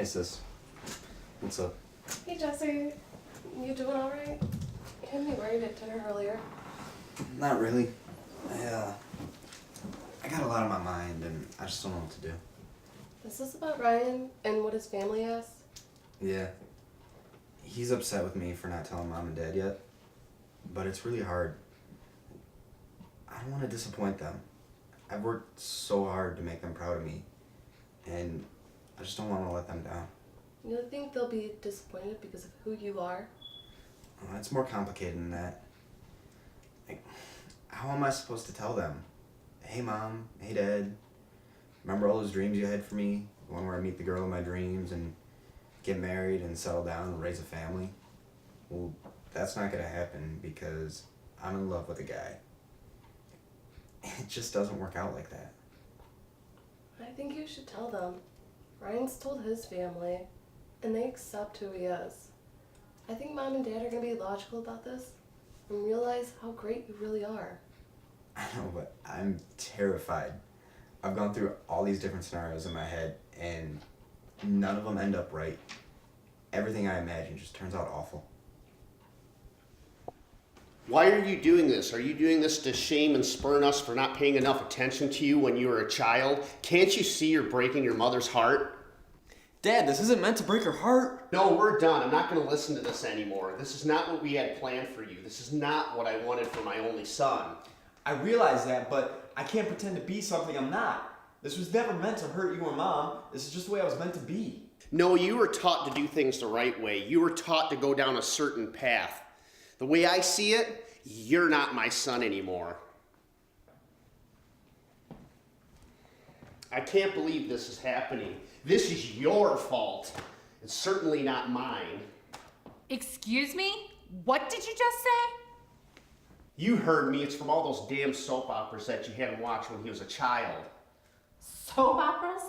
Hey, sis. What's up? Hey, Jesse. You doing all right? You had me worried at dinner earlier. Not really. I got a lot on my mind, and I just don't know what to do. This is about Ryan and what his family asked. Yeah. He's upset with me for not telling mom and dad yet, but it's really hard. I don't want to disappoint them. I've worked so hard to make them proud of me, and I just don't want to let them down. You don't think they'll be disappointed because of who you are? It's more complicated than that. Like, how am I supposed to tell them? Hey, Mom. Hey, Dad. Remember all those dreams you had for me? The one where I meet the girl of my dreams and get married and settle down and raise a family? Well, that's not going to happen because I'm in love with a guy. It just doesn't work out like that. I think you should tell them. Ryan's told his family, and they accept who he is. I think Mom and Dad are going to be logical about this and realize how great you really are. I know, but I'm terrified. I've gone through all these different scenarios in my head, and none of them end up right. Everything I imagine just turns out awful. Why are you doing this? Are you doing this to shame and spurn us for not paying enough attention to you when you were a child? Can't you see you're breaking your mother's heart? Dad, this isn't meant to break her heart. No, we're done. I'm not going to listen to this anymore. This is not what we had planned for you. This is not what I wanted for my only son. I realize that, but I can't pretend to be something I'm not. This was never meant to hurt you or Mom. This is just the way I was meant to be. No, you were taught to do things the right way. You were taught to go down a certain path. The way I see it, you're not my son anymore. I can't believe this is happening. This is your fault. It's certainly not mine. Excuse me? What did you just say? You heard me. It's from all those damn soap operas that you had him watch when he was a child. Soap operas?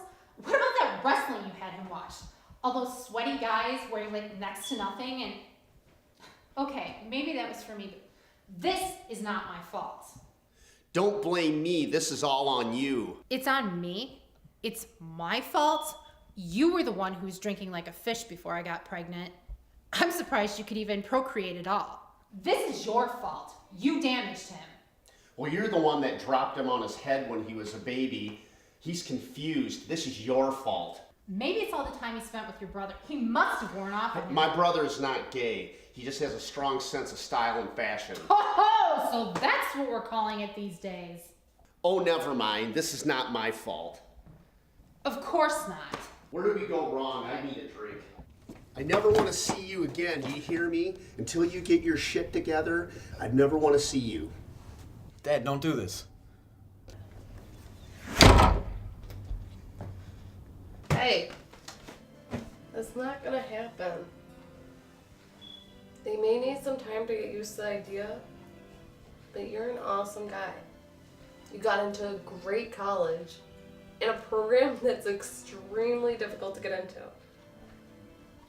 What about that wrestling you had him watch? All those sweaty guys wearing like next to nothing and... Okay, maybe that was for me, but this is not my fault. Don't blame me. This is all on you. It's on me? It's my fault? You were the one who was drinking like a fish before I got pregnant. I'm surprised you could even procreate at all. This is your fault. You damaged him. Well, you're the one that dropped him on his head when he was a baby. He's confused. This is your fault. Maybe it's all the time he spent with your brother. He must have worn off on him. My brother's not gay. He just has a strong sense of style and fashion. Ho-ho! So that's what we're calling it these days. Oh, never mind. This is not my fault. Of course not. Where did we go wrong? I need a drink. I never want to see you again. Do you hear me? Until you get your shit together, I never want to see you. Dad, don't do this. Hey, that's not going to happen. They may need some time to get used to the idea, but you're an awesome guy. You got into a great college in a program that's extremely difficult to get into.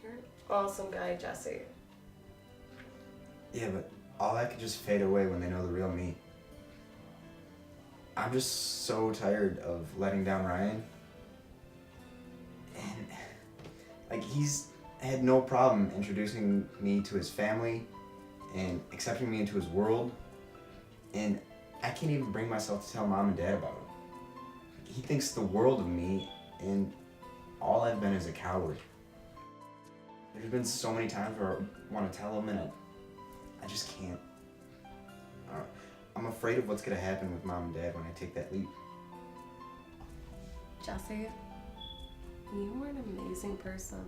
You're an awesome guy, Jesse. Yeah, but all that could just fade away when they know the real me. I'm just so tired of letting down Ryan. And, like, he's had no problem introducing me to his family and accepting me into his world. And I can't even bring myself to tell Mom and Dad about it. He thinks the world of me, and all I've been is a coward. There's been so many times where I want to tell him, and I just can't. I'm afraid of what's going to happen with Mom and Dad when I take that leap. Jesse, you are an amazing person.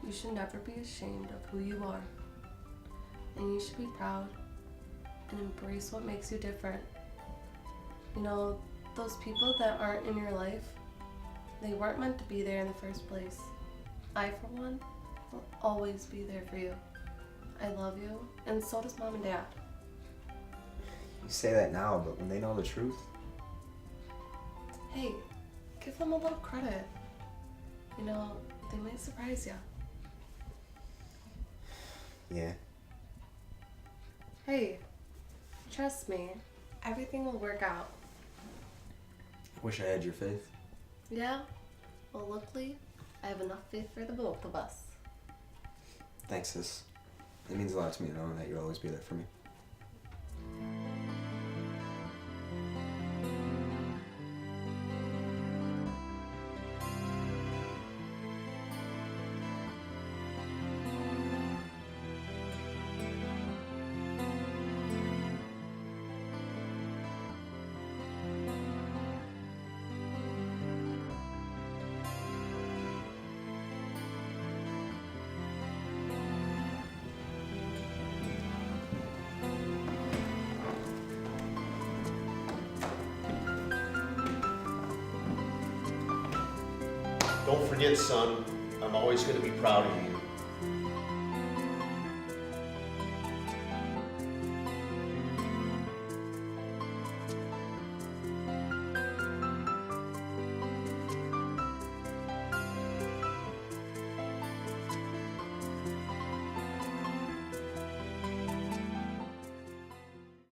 You should never be ashamed of who you are. And you should be proud and embrace what makes you different. You know, those people that aren't in your life, they weren't meant to be there in the first place. I, for one, will always be there for you. I love you, and so does Mom and Dad. You say that now, but when they know the truth... Hey, give them a little credit. You know, they might surprise you. Yeah. Hey, trust me, everything will work out. I wish I had your faith. Yeah? Well, luckily, I have enough faith for the both of us. Thanks, sis. It means a lot to me knowing that you'll always be there for me. Don't forget, son, I'm always going to be proud of you.